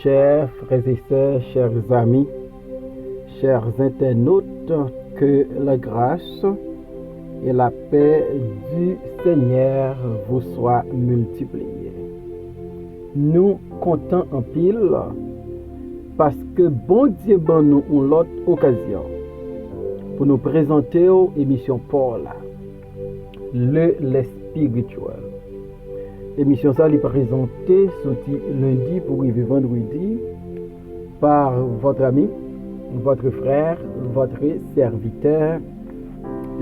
Chers frères et sœurs, chers amis, chers internautes, que la grâce et la paix du Seigneur vous soient multipliées. Nous comptons en pile parce que bon Dieu bon nous une autre occasion pour nous présenter aux émissions Paul, le spirituel. L'émission ça est présentée sorti lundi pour arriver vendredi par votre ami, votre frère, votre serviteur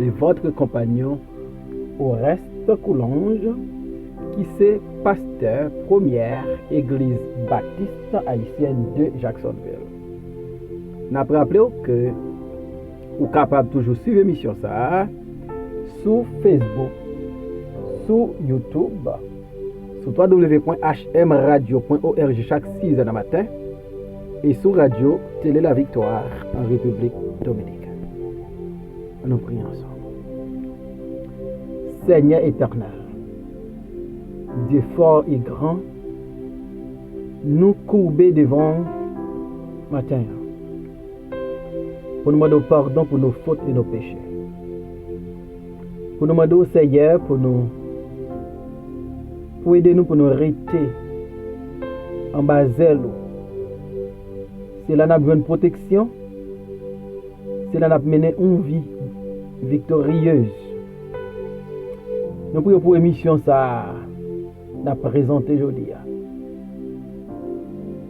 et votre compagnon Oreste Coulange, qui c'est pasteur première église baptiste haïtienne de Jacksonville. N'a rappelé que vous êtes capable toujours suivre l'émission ça sur Facebook, sur YouTube, sur www.hmradio.org chaque 6h du matin et sur Radio Télé La Victoire en République Dominicaine. Nous prions ensemble. Seigneur éternel, Dieu fort et grand, nous courber devant matin pour nous demander pardon pour nos fautes et nos péchés. Pour nous demander au Seigneur pour aider nous pour nous arrêter en bas zèle. C'est là nous avons une protection. C'est là nous avons mené une vie victorieuse. Nous prions pour l'émission ça nous présenter aujourd'hui.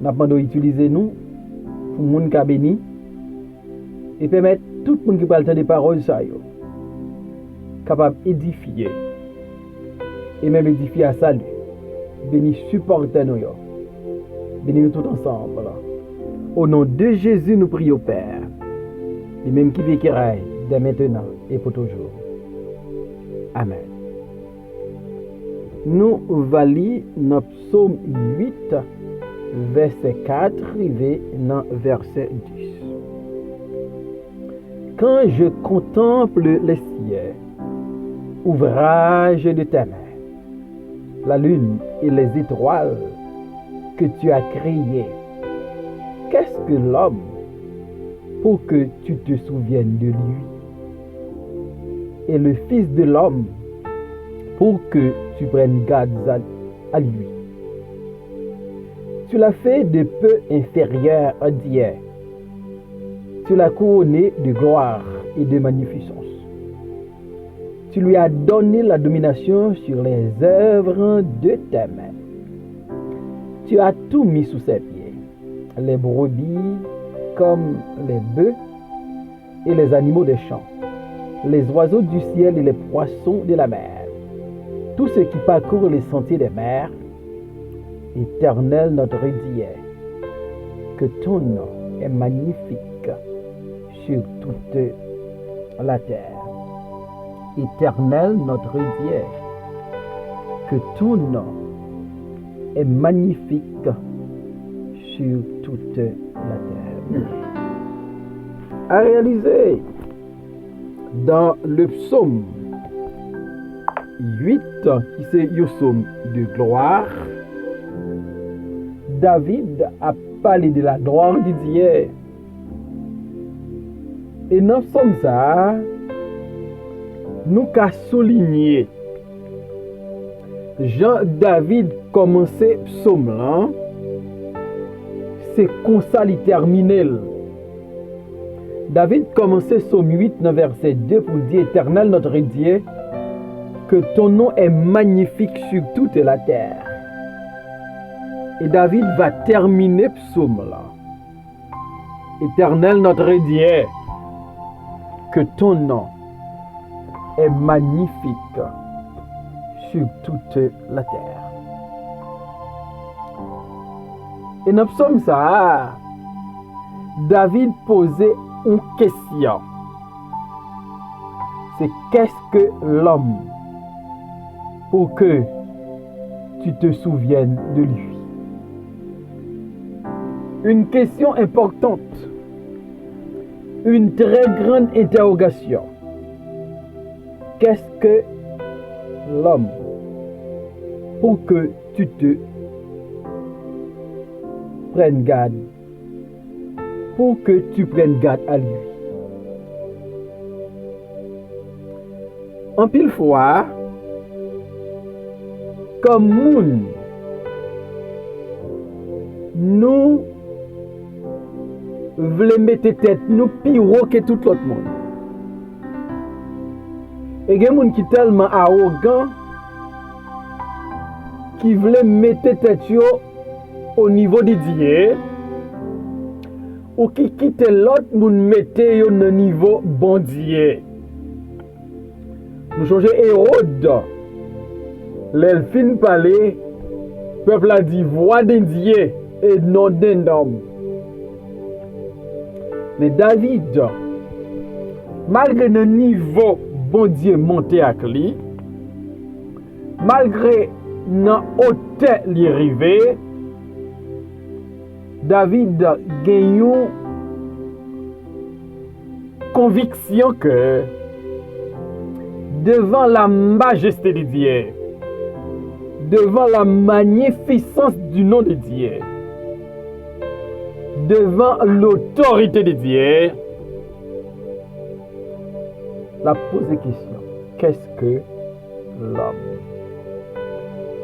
Nous demandons d'utiliser nous pour le monde qui a béni et permettre tout le monde qui parle des paroles ça capable d'édifier et même édifier à salut. Béni supporter nous. Béni nous tout ensemble. Au nom de Jésus, nous prions Père. Et même qui vit qui règne dès maintenant et pour toujours. Amen. Nous valons notre psaume 8, verset 4, arrivé dans verset 10. Quand je contemple les cieux, ouvrage de tes mains, la lune et les étoiles que tu as créées, qu'est-ce que l'homme pour que tu te souviennes de lui? Et le Fils de l'homme pour que tu prennes garde à lui. Tu l'as fait de peu inférieur à Dieu. Tu l'as couronné de gloire et de magnificence. Tu lui as donné la domination sur les œuvres de tes mains. Tu as tout mis sous ses pieds, les brebis comme les bœufs et les animaux des champs, les oiseaux du ciel et les poissons de la mer, tous ceux qui parcourent les sentiers des mers. Éternel notre Dieu, que ton nom est magnifique sur toute la terre. Éternel notre Dieu, que ton nom est magnifique sur toute la terre. À réaliser dans le psaume 8, qui c'est le psaume de gloire, David a parlé de la gloire de Dieu. Et dans ce psaume ça, nous avons souligné Jean-David commençait psaume là, c'est comme ça il terminé. David commençait psaume 8 dans verset 2 pour dire Éternel notre Dieu, que ton nom est magnifique sur toute la terre. Et David va terminer psaume là. Éternel notre Dieu, que ton nom est magnifique sur toute la terre. Et dans le psaume ça, David posait une question. C'est qu'est-ce que l'homme pour que tu te souviennes de lui? Une question importante. Une très grande interrogation. Qu'est-ce que l'homme pour que tu te prennes garde. Pour que tu prennes garde à lui. En pile fois, comme moun, nous voulons mettre tête nous pire que tout l'autre monde. Et il y a des gens qui sont tellement arrogants qui veulent mettre tête au niveau de Dieu ou qui quittent l'autre monde mettre au niveau bon Dieu. Nous changeons Hérode. L'elfine parlait, peuple a dit voix d'un Dieu et non d'un homme. Mais David, malgré le niveau bon Dieu monté à lui, malgré dans hauteur li rivé, David gagne une conviction que devant la majesté de Dieu, devant la magnificence du nom de Dieu, devant l'autorité de Dieu, la poser question, qu'est-ce que l'homme?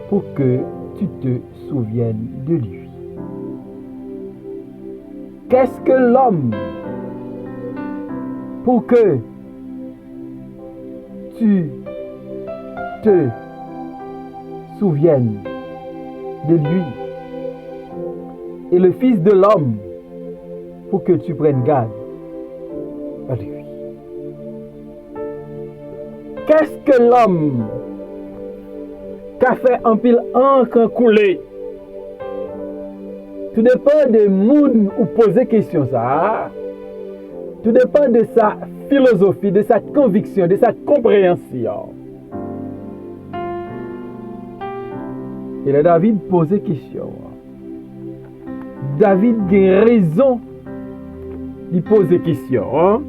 Pour que tu te souviennes de lui. Qu'est-ce que l'homme? Pour que tu te souviennes de lui. Et le Fils de l'homme, pour que tu prennes garde à lui. Qu'est-ce que l'homme qu'a fait un pile encre couler? Tout dépend de moun ou poser question ça. Tout dépend de sa philosophie, de sa conviction, de sa compréhension. Et là, David posait question. David a raison de poser question.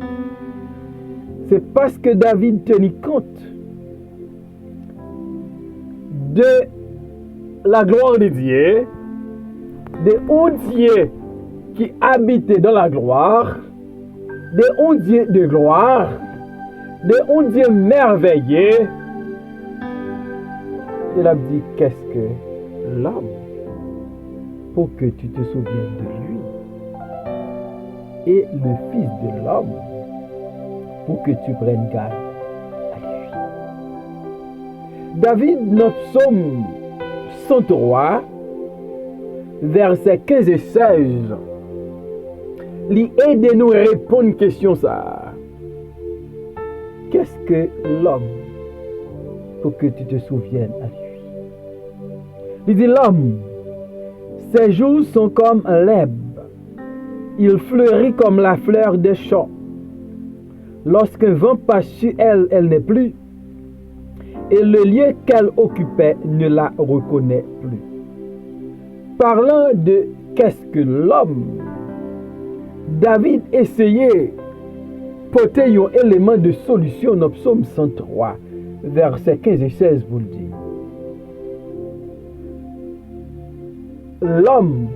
C'est parce que David tenait compte de la gloire de Dieu, de un Dieu qui habitait dans la gloire, de un Dieu de gloire, de un Dieu merveilleux. Il a dit, qu'est-ce que l'homme? Pour que tu te souviennes de lui. Et le Fils de l'homme, pour que tu prennes garde à lui. David, notre psaume 103, versets 15 et 16, lui aide de nous répondre à une question ça. Qu'est-ce que l'homme? Pour que tu te souviennes à lui. Il dit l'homme, ses jours sont comme l'herbe. Il fleurit comme la fleur des champs. Lorsqu'un vent passe sur elle, elle n'est plus. Et le lieu qu'elle occupait ne la reconnaît plus. Parlant de qu'est-ce que l'homme, David essayait porter un élément de solution dans Psaume 103, versets 15 et 16 vous le dit. L'homme,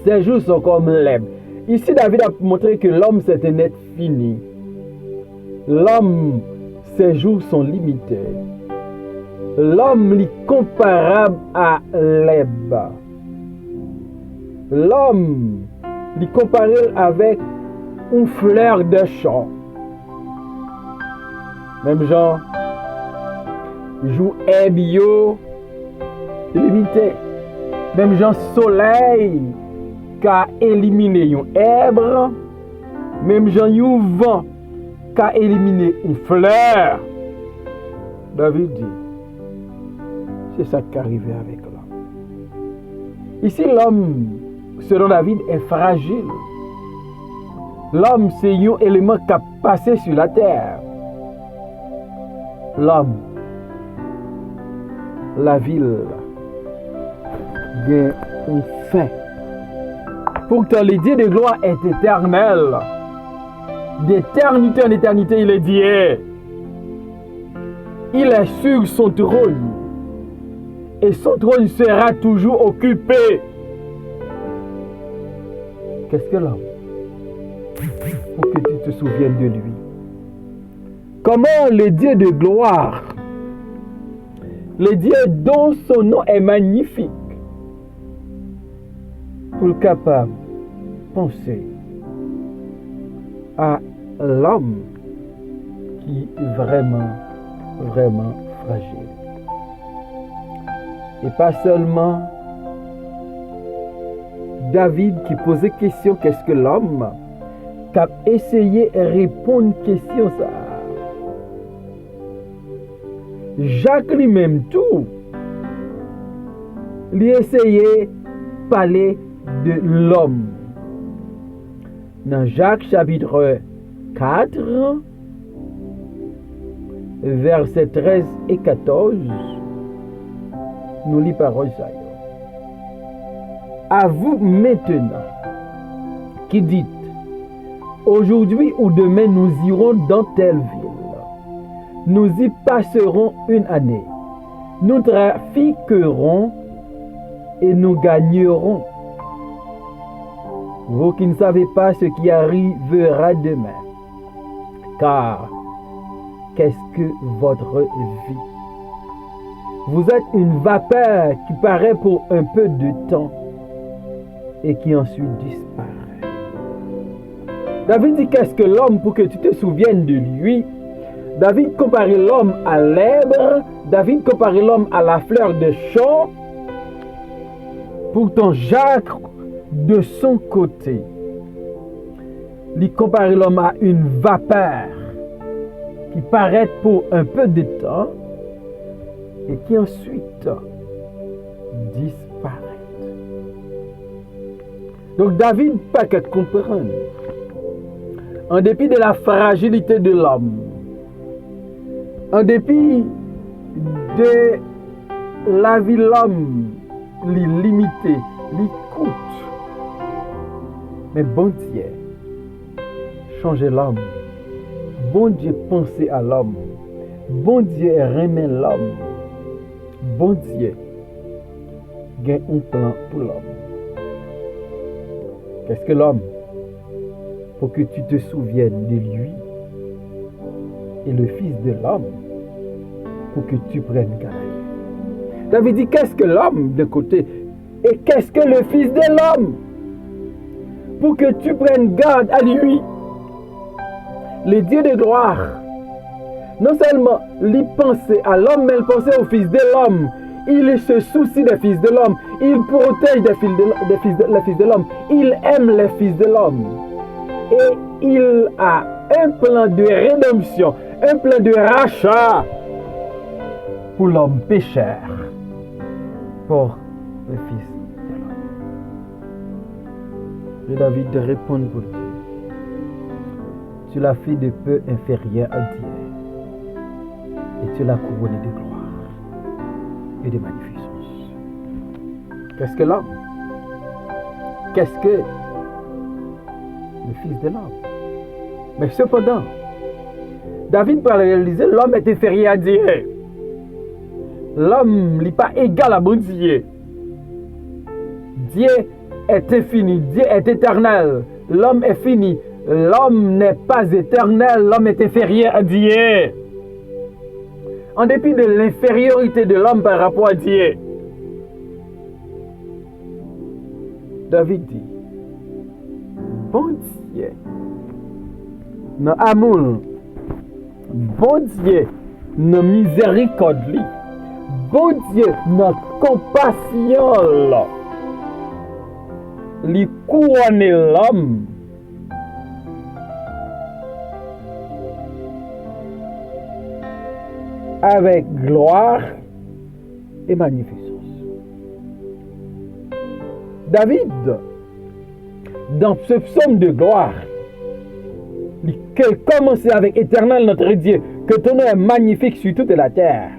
ses jours sont comme l'herbe. Ici, David a montré que l'homme, c'est un être fini. L'homme, ses jours sont limités. L'homme est comparable à l'herbe. L'homme est comparé avec une fleur de champ. Même genre, joue herbe limité. Même genre, soleil qui a éliminé une herbe. Même genre, un vent qui a éliminé une fleur. David dit, c'est ça qui est arrivé avec l'homme. Ici, l'homme, selon David, est fragile. L'homme, c'est un élément qui a passé sur la terre. L'homme, la ville, a une fin. Pourtant, l'idée de gloire est éternelle. D'éternité en éternité, il est Dieu. Il est sur son trône. Et son trône sera toujours occupé. Qu'est-ce que l'homme? Pour que tu te souviennes de lui. Comment le Dieu de gloire, le Dieu dont son nom est magnifique, pour le capable de penser à l'homme qui est vraiment fragile. Et pas seulement David qui posait question, qu'est-ce que l'homme? Qui a essayé de répondre à question ça. Jacques lui-même tout, lui essayait de parler de l'homme. Dans Jacques chapitre 4, versets 13 et 14, nous lisons parole ça. À vous maintenant, qui dites, aujourd'hui ou demain nous irons dans telle ville. Nous y passerons une année. Nous trafiquerons et nous gagnerons. Vous qui ne savez pas ce qui arrivera demain. Car qu'est-ce que votre vie? Vous êtes une vapeur qui paraît pour un peu de temps et qui ensuite disparaît. David dit, qu'est-ce que l'homme pour que tu te souviennes de lui? David comparait l'homme à l'herbe, David comparait l'homme à la fleur de champ. Pourtant, Jacques, de son côté, lui comparait l'homme à une vapeur qui paraît pour un peu de temps et qui ensuite disparaît. Donc David pas qu'à comprendre, en dépit de la fragilité de l'homme, en dépit de la vie de l'homme, les limité, les coûte, mais bon Dieu, changer l'homme, bon Dieu penser à l'homme, bon Dieu remet l'homme, bon Dieu gagne un plan pour l'homme. Qu'est-ce que l'homme? Pour que tu te souviennes de lui et le Fils de l'homme, pour que tu prennes garde. David dit, qu'est-ce que l'homme d'un côté et qu'est-ce que le Fils de l'homme? Pour que tu prennes garde à lui. Le Dieu de gloire, non seulement il pensait à l'homme, mais il pensait au Fils de l'homme. Il se soucie des fils de l'homme. Il protège les fils de l'homme. Il aime les fils de l'homme. Et il a un plan de rédemption, un plan de rachat pour l'homme pécheur, pour le Fils de l'homme. Et David répond pour Dieu. Tu l'as fait de peu inférieur à Dieu et tu l'as couronné de gloire et de magnificence. Qu'est-ce que l'homme? Qu'est-ce que le Fils de l'homme? Mais cependant, David peut réaliser l'homme est inférieur à Dieu. L'homme n'est pas égal à bon Dieu. Dieu est infini, Dieu est éternel. L'homme est fini. L'homme n'est pas éternel, l'homme est inférieur à Dieu. En dépit de l'infériorité de l'homme par rapport à Dieu, David dit, bon Dieu, dans amour, bon Dieu, dans miséricorde, bon Dieu, dans compassion, il couronne l'homme avec gloire et magnificence. David, dans ce psaume de gloire, qu'il commençait avec éternel notre Dieu, que ton nom est magnifique sur toute la terre.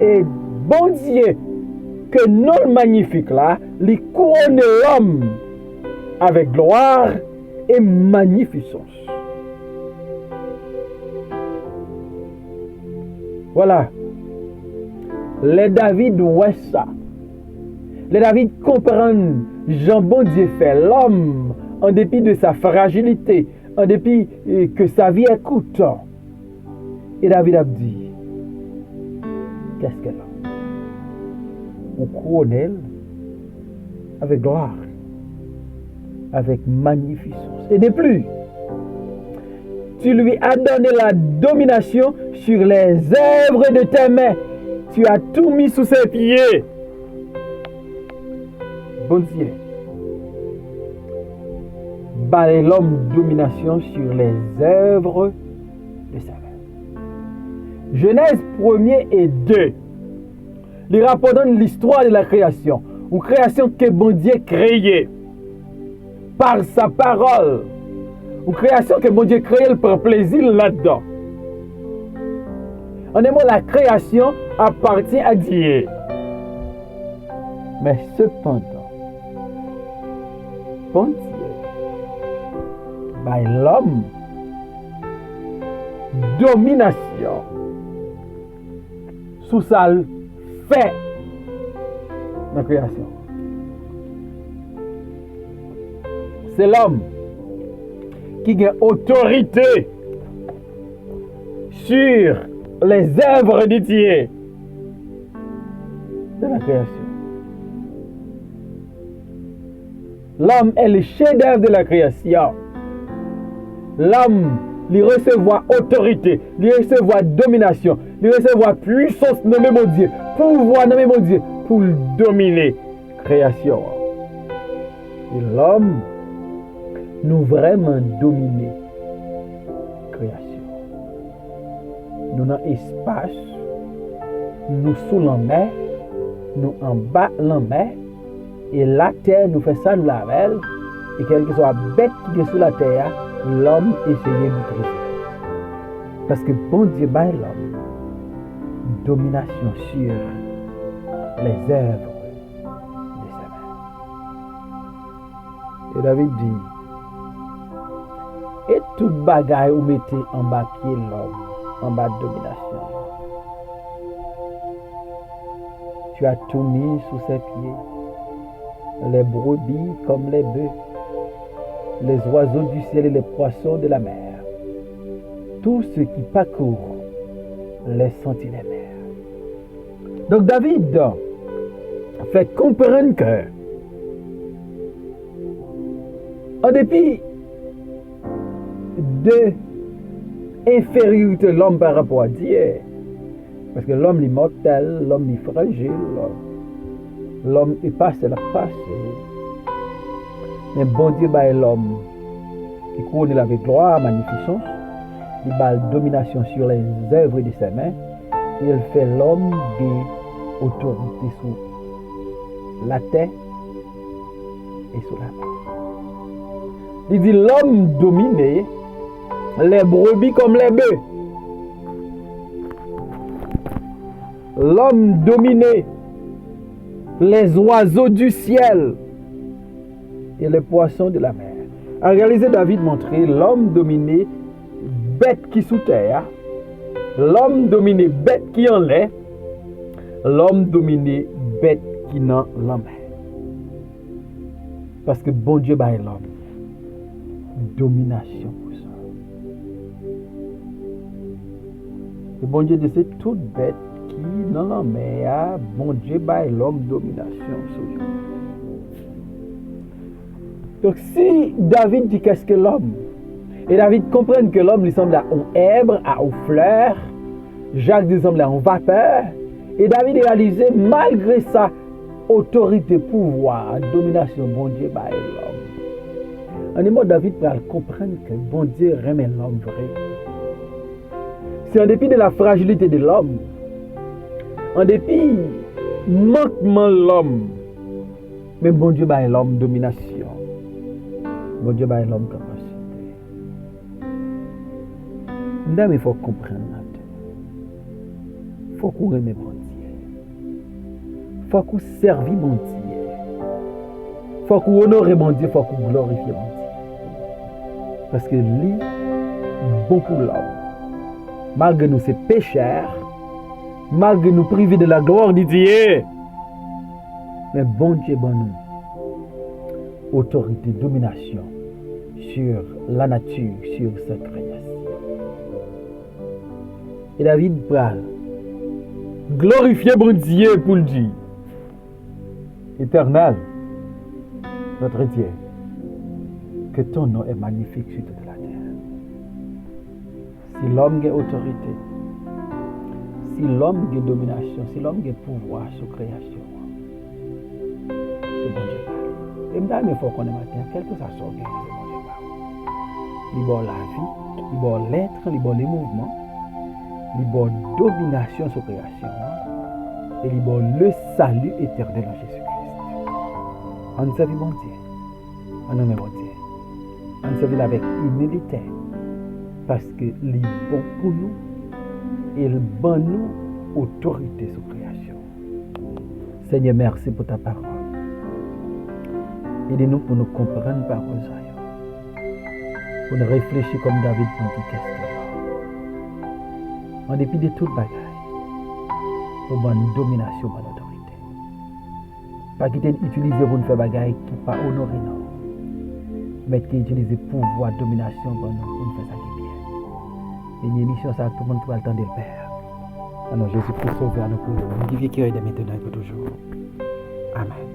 Et bon Dieu, que non magnifique là, il couronne l'homme avec gloire et magnificence. Voilà. Les David ouais ça. Les David comprennent Jean bon Dieu fait l'homme, en dépit de sa fragilité, en dépit que sa vie est courte. Et David a dit, qu'est-ce qu'elle a? On couronne elle avec gloire, avec magnificence. Et de plus, tu lui as donné la domination sur les œuvres de tes mains. Tu as tout mis sous ses pieds. Bon Dieu, bat l'homme domination sur les œuvres de sa main. Genèse 1er et 2. Il rapporte l'histoire de la création. Une création que bon Dieu créée par sa parole. Une création que bon Dieu créée par plaisir là-dedans. En un mot, la création appartient à Dieu. Mais cependant, bon Dieu, by l'homme, domination sous sa fait dans la création. C'est l'homme qui a autorité sur les œuvres de Dieu de la création. L'homme est le chef-d'œuvre de la création. L'homme, il recevoir autorité, il recevoir domination, il recevoir puissance nommée mon Dieu, pouvoir nommé mon Dieu pour dominer la création. Et l'homme, nous vraiment dominer la création. Nous dans l'espace, nous sous la mer, nous en bas la mer, et la terre nous fait ça, nous la mêle, et quelle que soit la bête qui est sous la terre, l'homme essaye de briser. Parce que bon Dieu bat l'homme domination sur les œuvres de sa main. Et David dit, et toute bagaille où mettez en bas pied l'homme, en bas de domination. Tu as tout mis sous ses pieds, les brebis comme les bœufs, les oiseaux du ciel et les poissons de la mer, tout ce qui parcourt les sentiers des mers. Donc David fait comprendre que, en dépit de infériorité de l'homme par rapport à Dieu, parce que l'homme est mortel, l'homme est fragile, l'homme est passé la passé. Mais bon Dieu bat l'homme qui couronne avec gloire, magnificence, il bat domination sur les œuvres de ses mains, il fait l'homme de autorité sur la terre et sur la mer. Il dit l'homme dominé les brebis comme les bœufs. L'homme dominé les oiseaux du ciel et les poissons de la mer. En réalité, David montrait l'homme dominé bête qui sous terre, l'homme dominé bête qui en l'air, l'homme dominé bête qui dans la mer. Parce que bon Dieu bat l'homme domination pour ça. Le bon Dieu dit c'est toute bête qui dans la mer, bon Dieu bat l'homme domination sur lui. Donc si David dit qu'est-ce que l'homme, et David comprend que l'homme lui semble à un herbe, à une fleur, Jacques lui semble à une vapeur, et David réalise malgré sa autorité, pouvoir, domination, bon Dieu bat l'homme. En un mot, David peut comprendre que bon Dieu remet l'homme vrai. C'est en dépit de la fragilité de l'homme, en dépit manquement de l'homme, mais bon Dieu bat l'homme domination. Bon Dieu bat l'homme capacité. Mais il faut comprendre. Il faut qu'on aime bon Dieu. Il faut qu'on serve bon Dieu. Il faut qu'on honore bon Dieu. Il faut qu'on glorifie bon Dieu. Parce que lui, bon pour l'homme. Malgré nous, c'est pécheurs. Malgré nous priver de la gloire de Dieu. Mais bon Dieu, bon nous. autorité, domination sur la nature, sur sa création. Et David parle, glorifiez bon Dieu pour le dire, Éternel, notre Dieu, que ton nom est magnifique sur toute la terre. Si l'homme a autorité, si l'homme a domination, si l'homme a pouvoir sur la création, c'est bon Dieu parle. Et maintenant, il faut qu'on ait matin, quel que soit son gain, c'est bon Dieu parle. Il y a la vie, il y a l'être, il y a les mouvements, il y a la domination sur la création, et il y a le salut éternel en Jésus-Christ. On servi bon Dieu, on nomme bon Dieu, on servi avec humilité, parce que il est bon pour nous, et il donne nous autorité sur la création. Seigneur, merci pour ta parole. Aidez-nous pour nous comprendre par vos ayants, pour nous réfléchir comme David pour nous dire qu'est-ce que c'est. En dépit de toute bagaille, pour bonne domination, bonne autorité. Pas quitter utiliser pour nous faire bagaille qui pas honorer non, mais qui utiliser pouvoir, domination pour nous faire ça qui est bien. Et une émission ça tout le monde va le temps de le faire. Alors Jésus-Christ sauve à nous pour nous. Qui vit qui est de maintenant et pour toujours. Amen.